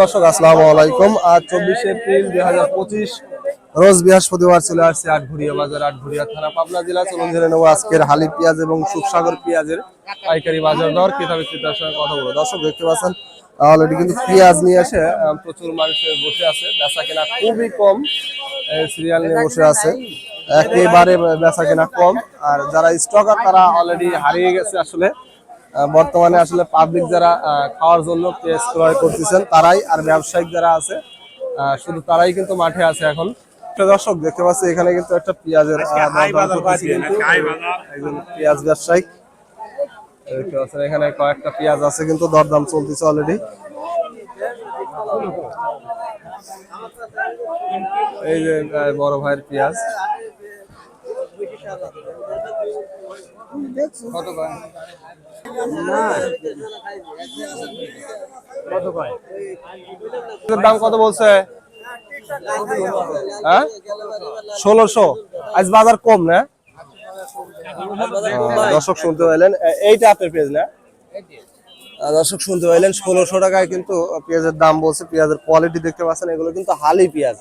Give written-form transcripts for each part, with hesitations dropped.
দর্শক আসসালামু আলাইকুম। আজ 24 এপ্রিল 2025 রোজ বৃহস্পতিবার চলে আসছে আটঘরিয়া বাজার, আটঘরিয়া থানা, পাবনা জেলা। চলুন জেনে নেবো আজকের হালি পেঁয়াজ এবং সুখসাগর পেঁয়াজের পাইকারি বাজার দর, ক্রেতা বিক্রেতার সঙ্গে কথা বলবো। দর্শক দেখতে পাচ্ছেন অলরেডি কিন্তু পেঁয়াজ নিয়ে এসে প্রচুর মানুষ বসে আছে, বেচা কেনা খুবই কম, সিরিয়াল নিয়ে বসে আছে, একেবারে বেচা কেনা কম। আর যারা স্টকার তারা অলরেডি হারিয়ে গেছে। আসলে বর্তমানে আসলে পাবলিক যারা খাওয়ার জন্য পেঁয়াজ ক্রয় করতেছেন তারাই, আর ব্যবসায়িক যারা আছে শুধু তারাই কিন্তু মাঠে আছে এখন। দর্শক দেখতে পাচ্ছি এখানে কিন্তু একটা পেঁয়াজের একজন পেঁয়াজ ব্যবসায়িক দেখতে পাচ্ছেন, এখানে কয়েকটা পেঁয়াজ আছে কিন্তু দরদাম চলতেছে অলরেডি। এই যে বড় ভাইয়ের পেঁয়াজ দাম কত বলছে? 1600। আজ বাজার কম না? দর্শক শুনতে পাইলেন, এইটা আপনার পেঁয়াজ না? দর্শক শুনতে পাইলেন 1600 টাকায় কিন্তু পেঁয়াজের দাম বলছে। পেঁয়াজের কোয়ালিটি দেখতে পাচ্ছেন, এগুলো কিন্তু হালি পেঁয়াজ।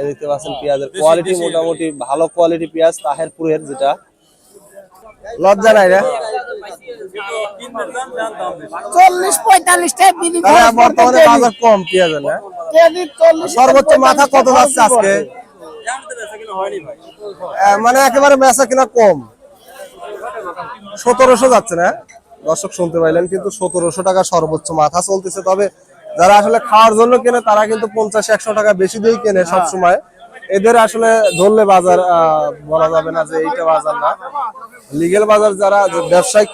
দেখতে পাচ্ছেন পেঁয়াজের কোয়ালিটি মোটামুটি ভালো কোয়ালিটি পেঁয়াজ, তাহেরপুরের, যেটা লজ্জা নাই রে। 40-45 টাকা বর্তমানে বাজার কম পেঁয়াজের না? সর্বোচ্চ মাথা কত যাচ্ছে আজকে? মানে একেবারে বেচা কিনা কম, 1700 যাচ্ছে না? দর্শক শুনতে পাইলেন, কিন্তু 1700 টাকা সর্বোচ্চ মাথা চলতেছে। তবে যারা আসলে খাওয়ার জন্য কেনে তারা কিন্তু 50-100 টাকা বেশি দিয়ে কেনে সবসময়। এদের আসলে ধরলে বাজার বলা যাবে না যে এইটা বাজার না। লিগেল বাজার যারা ব্যবসায়িক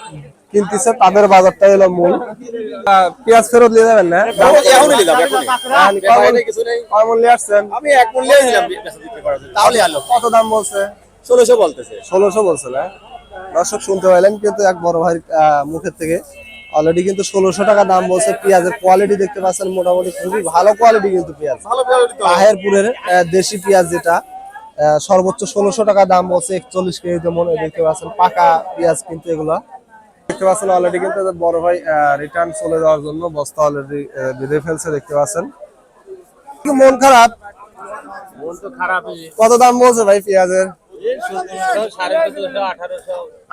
কিনতেছে তাদের বাজারটাই হলো মূল। পেঁয়াজ ফেরত নিয়ে যাবেন না? কত দাম বলছে? 1600 বলতেছে। 1600 বলছে না? দর্শক শুনতে পাইলেন, কিন্তু এক বড় ভাই মুখের থেকে অলরেডি কিন্তু 1600 টাকা দাম বলছে। পেঁয়াজের কোয়ালিটি দেখতে পাচ্ছেন, মোটামুটি খুবই ভালো কোয়ালিটি কিন্তু পেঁয়াজ, তাহেরপুরের দেশি পেঁয়াজ, যেটা সর্বোচ্চ 1600 টাকা দাম বলছে। 41 কেজিতে মনে দেখতে পাচ্ছেন, পাকা পেঁয়াজ কিন্তু এগুলা দেখতে পাচ্ছেন। অলরেডি কিন্তু বড় ভাই রিটার্ন চলে যাওয়ার জন্য বস্তা অলরেডি বেঁধে ফেলছে, দেখতে পাচ্ছেন। মন খারাপ? মন তো খারাপই। কত দাম বলছে ভাই পেঁয়াজের?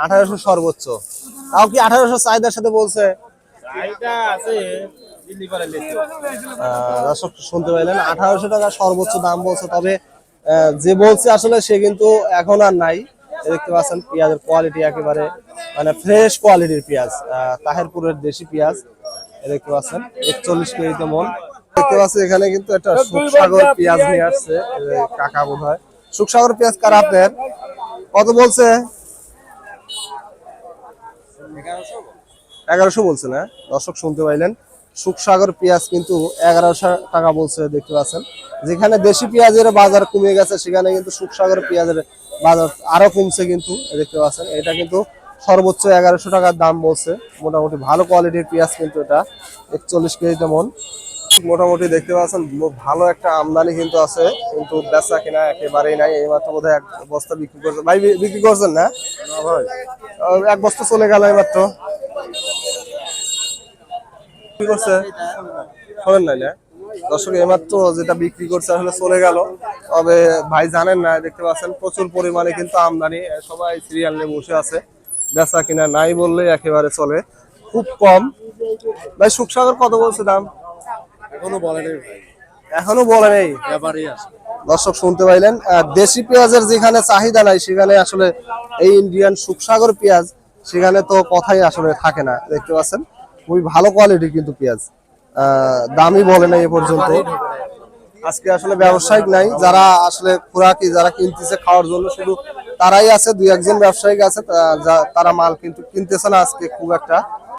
1800 সর্বোচ্চ। তাও কি 1800 চাহিদার সাথে বলছে? দর্শক শুনতে পাইলেন, 1800 টাকা সর্বোচ্চ দাম বলছে। তবে যে বলছে আসলে সে কিন্তু এখন আর নাই। দেখতে পাচ্ছেন পেঁয়াজের কোয়ালিটি একেবারে মানে ফ্রেশ কোয়ালিটির পেঁয়াজ, তাহেরপুরের দেশি পেঁয়াজ। দেখতে পাচ্ছেন 41 কেজিতে মন। দেখতে পাচ্ছি এখানে কিন্তু একটা সুখসাগর পেঁয়াজ নিয়ে আসছে কাকা বোধ হয়। সুখসাগর পেঁয়াজ কার আপনার? কত বলছে? 1100 বলছে না? দর্শক শুনতে পাইলেন, সুখসাগর পেঁয়াজ কিন্তু 1100 টাকা বলছে। দেখতে পাচ্ছেন, যেখানে দেশি পেঁয়াজের বাজার কমে গেছে সেখানে কিন্তু সুখসাগর পেঁয়াজের বাজার আরো কমছে কিন্তু। দেখতে পাচ্ছেন এটা কিন্তু সর্বোচ্চ 1100 টাকার দাম বলছে। মোটামুটি ভালো কোয়ালিটির পেঁয়াজ কিন্তু এটা, 41 কেজিতে মন। মোটামুটি দেখতে পাচ্ছেন ভালো একটা আমদানি কিন্তু আছে, কিন্তু বেচা কিনা একেবারেই নাই। এইমাত্র বোধহয় এক বস্তা বিক্রি করছে। ভাই বিক্রি করছেন না? এক বস্তা চলে গেল এইমাত্র। কি করছে শোনেন নাই না? দর্শক এইমাত্র যেটা বিক্রি করছে আসলে চলে গেল। তবে ভাই জানেন না, দেখতে পাচ্ছেন প্রচুর পরিমাণে কিন্তু আমদানি, সবাই সিরিয়াল নিয়ে বসে আছে, বেচা কিনা নাই বললে একেবারে চলে, খুব কম। ভাই সুখসাগর কত বলছে দাম? এখনো বলে নেই। দর্শক শুনতে পাইলেন, দেশি পেঁয়াজের যেখানে চাহিদা নাই সেখানে আসলে এই ইন্ডিয়ান সুখসাগর পেঁয়াজ সেখানে তো কথাই আসলে থাকে না। দেখতে পাচ্ছেন খুবই ভালো কোয়ালিটির কিন্তু পেঁয়াজ, দামই বলে নাই এ পর্যন্ত। আজকে আসলে ব্যবসায়িক নাই, যারা আসলে খোরাকি যারা কিনতেছে খাওয়ার জন্য শুধু তারাই আছে। 2-1 জন ব্যবসায়িক আছে, তারা মাল কিন্তু কিনতেছে না আজকে খুব একটা।